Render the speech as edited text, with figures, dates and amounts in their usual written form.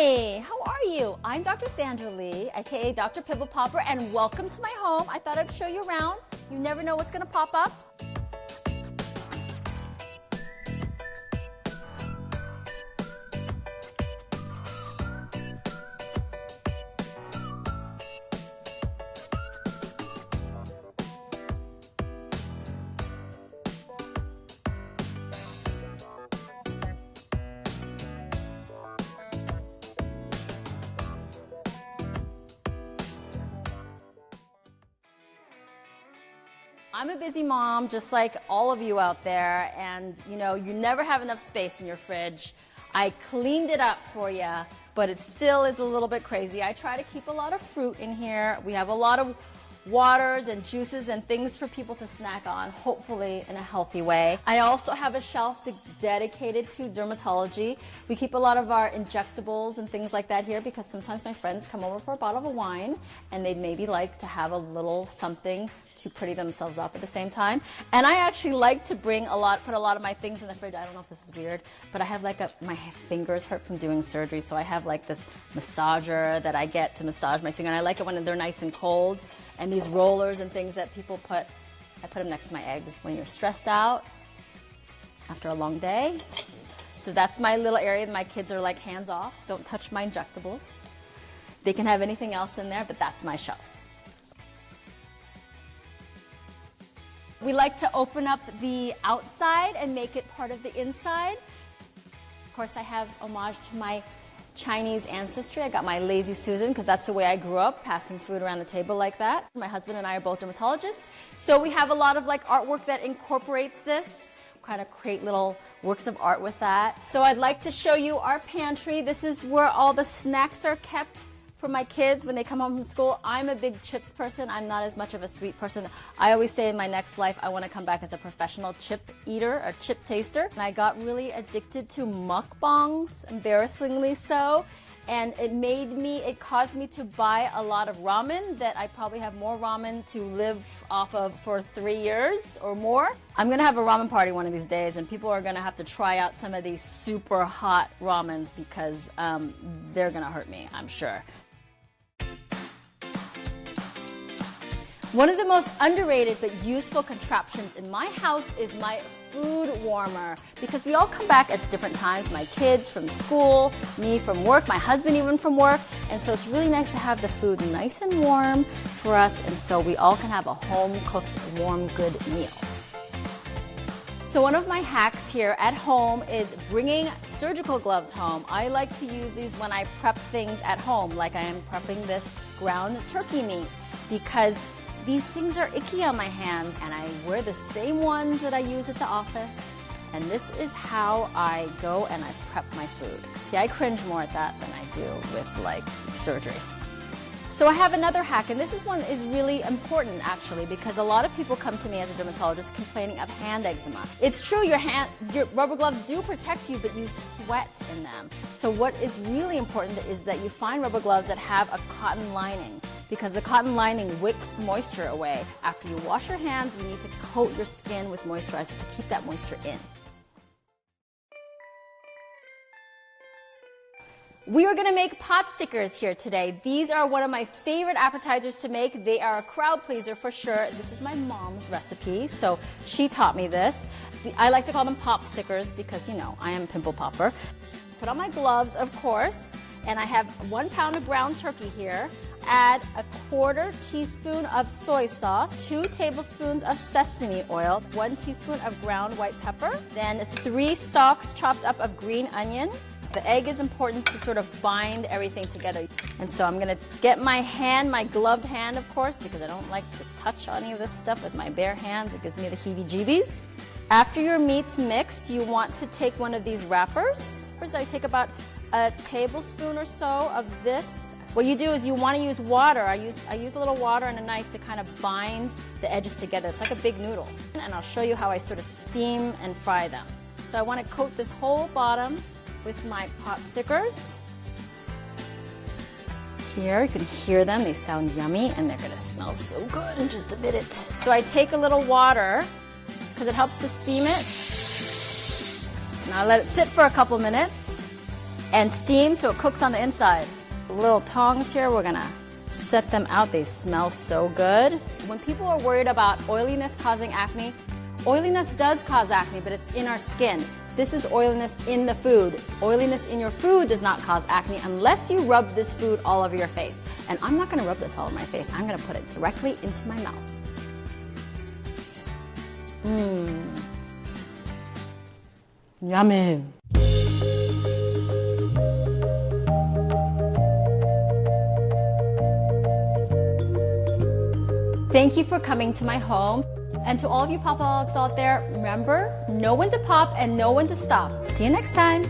Hi, how are you? I'm Dr. Sandra Lee, aka Dr. Pimple Popper, and welcome to my home. I thought I'd show you around. You never know what's gonna pop up. I'm a busy mom, just like all of you out there, and you know, you never have enough space in your fridge. I cleaned it up for you, but it still is a little bit crazy. I try to keep a lot of fruit in here. We have a lot of waters and juices and things for people to snack on, hopefully in a healthy way. I also have a shelf dedicated to dermatology. We keep a lot of our injectables and things like that here because sometimes my friends come over for a bottle of wine and they'd maybe like to have a little something to pretty themselves up at the same time. And I actually like to put a lot of my things in the fridge. I don't know if this is weird, but I have my fingers hurt from doing surgery, so I have like this massager that I get to massage my finger, and I like it when they're nice and cold. And these rollers and things that people put, I put them next to my eggs when you're stressed out after a long day. So that's my little area. My kids are like, hands off, don't touch my injectables. They can have anything else in there, but that's my shelf. We like to open up the outside and make it part of the inside. Of course, I have homage to my Chinese ancestry. I got my lazy Susan because that's the way I grew up, passing food around the table like that. My husband and I are both dermatologists, so we have a lot of like artwork that incorporates this. Kind of create little works of art with that. So I'd like to show you our pantry. This is where all the snacks are kept for my kids when they come home from school. I'm a big chips person. I'm not as much of a sweet person. I always say in my next life I want to come back as a professional chip eater or chip taster. And I got really addicted to mukbangs, embarrassingly so. And it caused me to buy a lot of ramen that I probably have more ramen to live off of for 3 years or more. I'm gonna have a ramen party one of these days, and people are gonna have to try out some of these super hot ramens because they're gonna hurt me, I'm sure. One of the most underrated but useful contraptions in my house is my food warmer, because we all come back at different times, my kids from school, me from work, my husband even from work, and so it's really nice to have the food nice and warm for us, and so we all can have a home-cooked, warm, good meal. So one of my hacks here at home is bringing surgical gloves home. I like to use these when I prep things at home, like I am prepping this ground turkey meat, because these things are icky on my hands, and I wear the same ones that I use at the office, and this is how I go and I prep my food. See, I cringe more at that than I do with like surgery. So I have another hack, and this one is really important actually, because a lot of people come to me as a dermatologist complaining of hand eczema. It's true, your rubber gloves do protect you, but you sweat in them. So what is really important is that you find rubber gloves that have a cotton lining, because the cotton lining wicks moisture away. After you wash your hands, you need to coat your skin with moisturizer to keep that moisture in. We are going to make pot stickers here today. These are one of my favorite appetizers to make. They are a crowd pleaser for sure. This is my mom's recipe, so she taught me this. I like to call them pop stickers because, you know, I am Pimple Popper. Put on my gloves, of course, and I have 1 pound of ground turkey here. Add a 1/4 teaspoon of soy sauce, 2 tablespoons of sesame oil, 1 teaspoon of ground white pepper, then 3 stalks chopped up of green onion. The egg is important to sort of bind everything together. And so I'm gonna get my hand, my gloved hand, of course, because I don't like to touch any of this stuff with my bare hands. It gives me the heebie-jeebies. After your meat's mixed, you want to take one of these wrappers. First, I take about a tablespoon or so of this. What you do is you want to use water. I use a little water and a knife to kind of bind the edges together. It's like a big noodle. And I'll show you how I sort of steam and fry them. So I want to coat this whole bottom with my pot stickers. Here, you can hear them. They sound yummy, and they're gonna smell so good in just a minute. So I take a little water, because it helps to steam it. And I let it sit for a couple minutes. and steam so it cooks on the inside. Little tongs here, we're gonna set them out. They smell so good. When people are worried about oiliness causing acne, oiliness does cause acne, but it's in our skin. This is oiliness in the food. Oiliness in your food does not cause acne unless you rub this food all over your face. And I'm not gonna rub this all over my face. I'm gonna put it directly into my mouth. Yummy. Thank you for coming to my home. And to all of you Popaholics out there, remember, know when to pop and know when to stop. See you next time.